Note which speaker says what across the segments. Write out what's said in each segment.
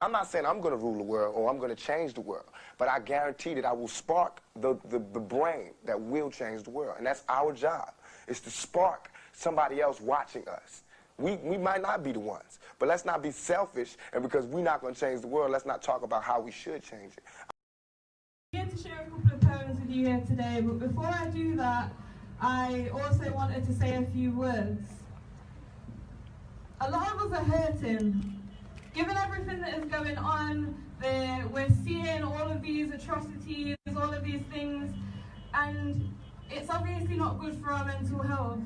Speaker 1: I'm not saying I'm going to rule the world or I'm going to change the world, but I guarantee that I will spark the brain that will change the world. And that's our job, is to spark somebody else watching us. We might not be the ones, but let's not be selfish, and because we're not going to change the world, let's not talk about how we should change it.
Speaker 2: I'm here to share a couple of poems with you here today, but before I do that, I also wanted to say a few words. A lot of us are hurting. Given everything that is going on, we're seeing all of these atrocities, all of these things, and it's obviously not good for our mental health.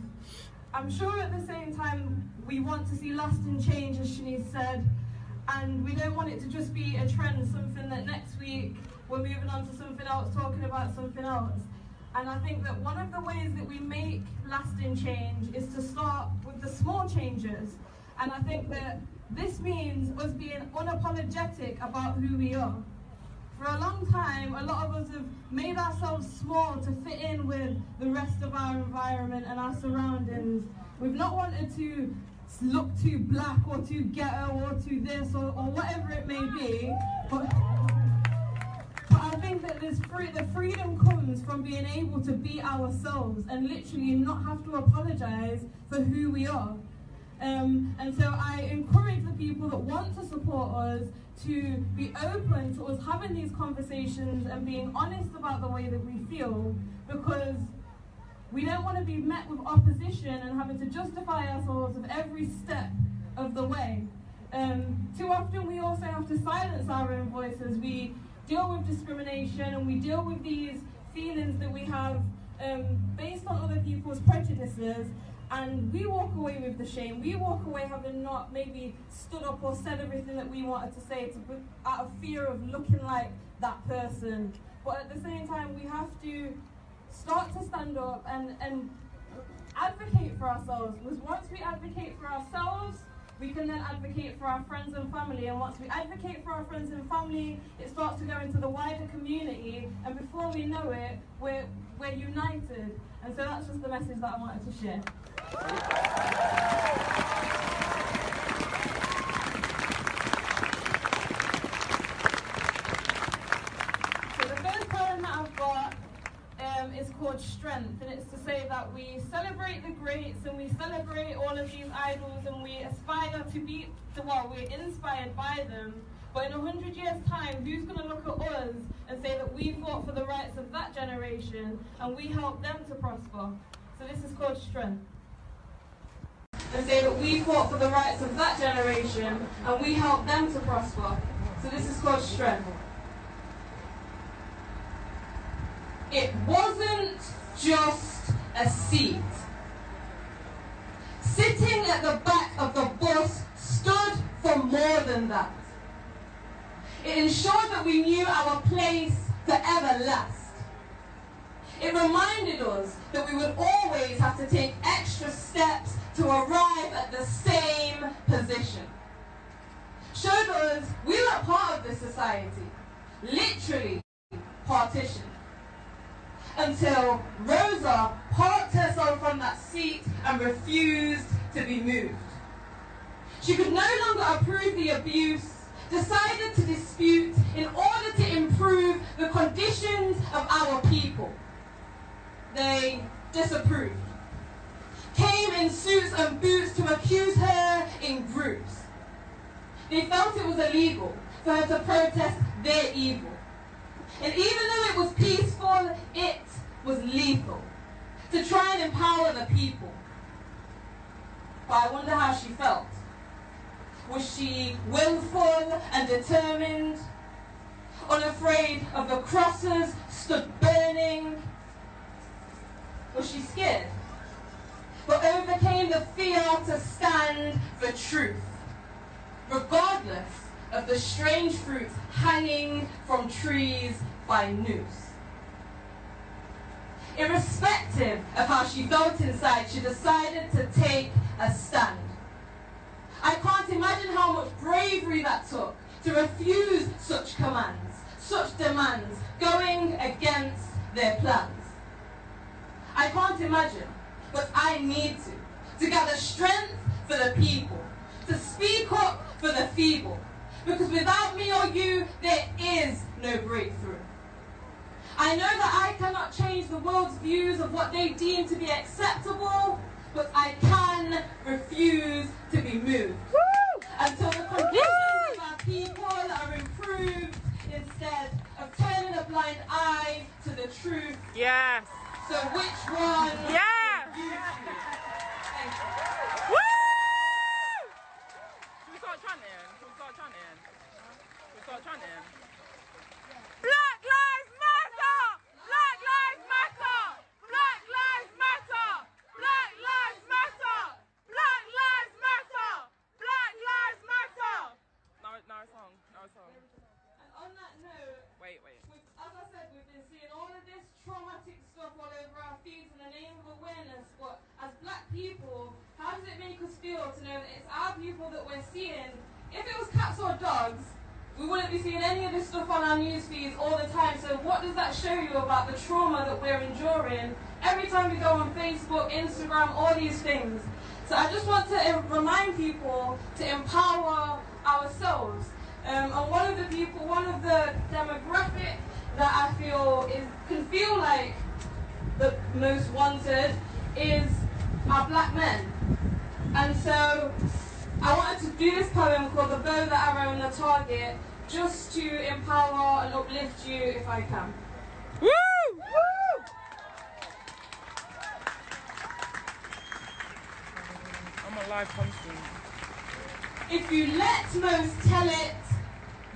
Speaker 2: I'm sure at the same time we want to see lasting change, as Shanice said, and we don't want it to just be a trend, something that next week we're moving on to something else, talking about something else. And I think that one of the ways that we make lasting change is to start with the small changes. And I think that this means us being unapologetic about who we are. For a long time, a lot of us have made ourselves small to fit in with the rest of our environment and our surroundings. We've not wanted to look too black or too ghetto or too this or whatever it may be. But I think that the freedom comes from being able to be ourselves and literally not have to apologize for who we are. And so I encourage the people that want to support us to be open to us having these conversations and being honest about the way that we feel, because we don't want to be met with opposition and having to justify ourselves of every step of the way. Too often we also have to silence our own voices. We deal with discrimination and we deal with these feelings that we have based on other people's prejudices. And we walk away with the shame. We walk away having not maybe stood up or said everything that we wanted to say out of fear of looking like that person. But at the same time, we have to start to stand up and advocate for ourselves. Because once we advocate for ourselves, we can then advocate for our friends and family. And once we advocate for our friends and family, it starts to go into the wider community. And before we know it, we're united. And so that's just the message that I wanted to share. So the first poem that I've got is called Strength, and it's to say that we celebrate the greats and we celebrate all of these idols and we aspire to be, we're inspired by them. But in 100 years' time, who's going to look at us and say that we fought for the rights of that generation and we helped them to prosper? So this is called Strength. And say that we fought for the rights of that generation and we helped them to prosper. So this is called Strength. It wasn't just a seat. Sitting at the back of the bus stood for more than that. It ensured that we knew our place forever last. It reminded us that we would always have to take extra steps to arrive at the same position. Showed us we were part of this society, literally partitioned. Until Rosa parked herself from that seat and refused to be moved. She could no longer approve the abuse, decided to dispute in order to improve the conditions of our people. They disapproved. Came in suits and boots to accuse her in groups. They felt it was illegal for her to protest their evil. And even though it was peaceful, it was lethal to try and empower the people. But I wonder how she felt. Was she willful and determined, unafraid of the crosses stood burning? Was she scared, but overcame the fear to stand for truth, regardless of the strange fruit hanging from trees by noose? Irrespective of how she felt inside, she decided to take a stand. I can't imagine how much bravery that took to refuse such commands, such demands, going against their plans. I can't imagine, but I need to gather strength for the people, to speak up for the feeble, Because without me or you, there is no breakthrough. I know that I cannot change the world's views of what they deem to be acceptable, but I can refuse to be moved. Until the conditions of our people are improved instead of turning a blind eye to the truth.
Speaker 3: Yes.
Speaker 2: So which one
Speaker 3: Yes.
Speaker 2: will you choose? Thank you.
Speaker 3: Woo! Should we start chanting? Black lives matter! Black lives matter! Black lives matter! Black lives matter! Black lives matter! Black lives matter! No song.
Speaker 2: And on that note,
Speaker 3: Wait.
Speaker 2: as I said, we've been seeing all of this traumatic stuff all over our feeds in the name of awareness, but as black people, how does it make us feel to know that it's our people that we're seeing? If it was cats or dogs, we wouldn't be seeing any of this stuff on our news feeds all the time. So what does that show you about the trauma that we're enduring every time we go on Facebook, Instagram, all these things? So I just want to remind people to empower ourselves. And one of the demographic that I feel can feel like the most wanted is our black men. And so I wanted to do this poem called The Bow That Arrow and the Target, just to empower and uplift you if I can.
Speaker 3: Woo! Woo! I'm a live constant.
Speaker 2: If you let most tell it,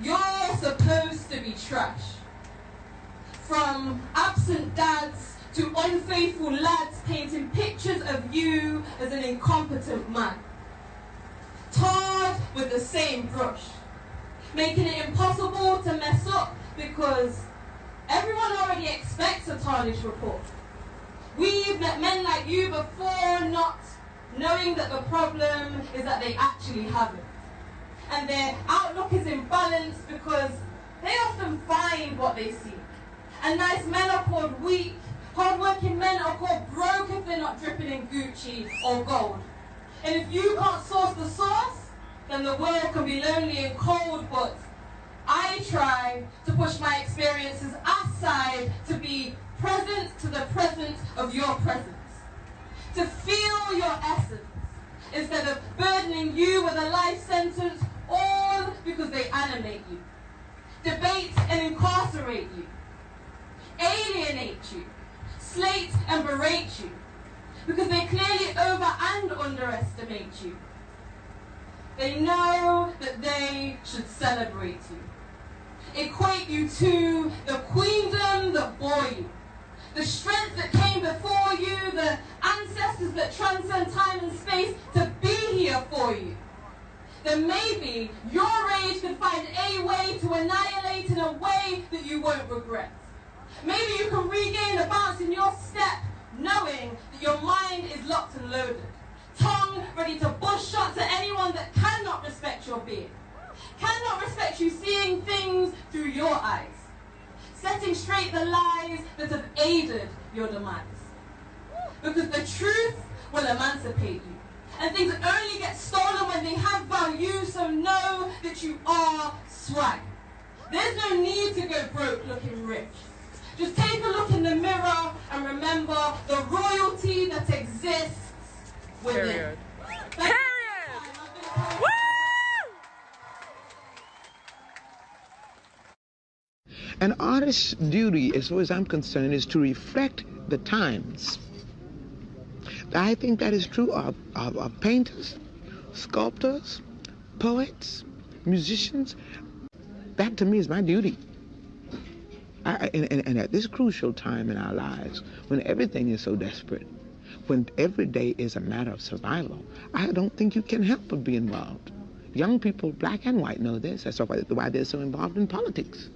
Speaker 2: you're supposed to be trash. From absent dads to unfaithful lads painting pictures of you as an incompetent man. Tarred with the same brush, making it impossible to mess up because everyone already expects a tarnished report. We've met men like you before, not knowing that the problem is that they actually haven't. And their outlook is imbalanced because they often find what they seek. And nice men are called weak, hardworking men are called broke if they're not dripping in Gucci or gold. And if you can't source the source, then the world can be lonely and cold, but I try to push my experiences aside to be present to the presence of your presence. To feel your essence, instead of burdening you with a life sentence, all because they animate you, debate and incarcerate you, alienate you, slate and berate you, because they clearly over and underestimate you. They know that they should celebrate you, equate you to the queendom that bore you, the strength that came before you, the ancestors that transcend time and space to be here for you. Then maybe your rage could find a way to annihilate in a way that you won't regret. Maybe you can regain a bounce in your step, knowing that your mind is locked and loaded, tongue ready to bust shots at anyone that cannot respect your being, cannot respect you seeing things through your eyes, setting straight the lies that have aided your demise. Because the truth will emancipate you, and things only get stolen when they have value, so know that you are swag. There's no need to go broke looking rich. Just take a look in the mirror and remember the royalty that exists within.
Speaker 3: Period. Woo!
Speaker 4: An artist's duty, as far as I'm concerned, is to reflect the times. I think that is true of painters, sculptors, poets, musicians. That to me is my duty. And at this crucial time in our lives, when everything is so desperate, when every day is a matter of survival, I don't think you can help but be involved. Young people, black and white, know this. That's why they're so involved in politics.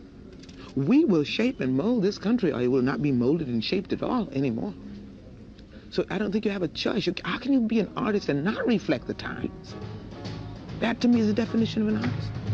Speaker 4: We will shape and mold this country, or it will not be molded and shaped at all anymore. So I don't think you have a choice. How can you be an artist and not reflect the times? That to me is the definition of an artist.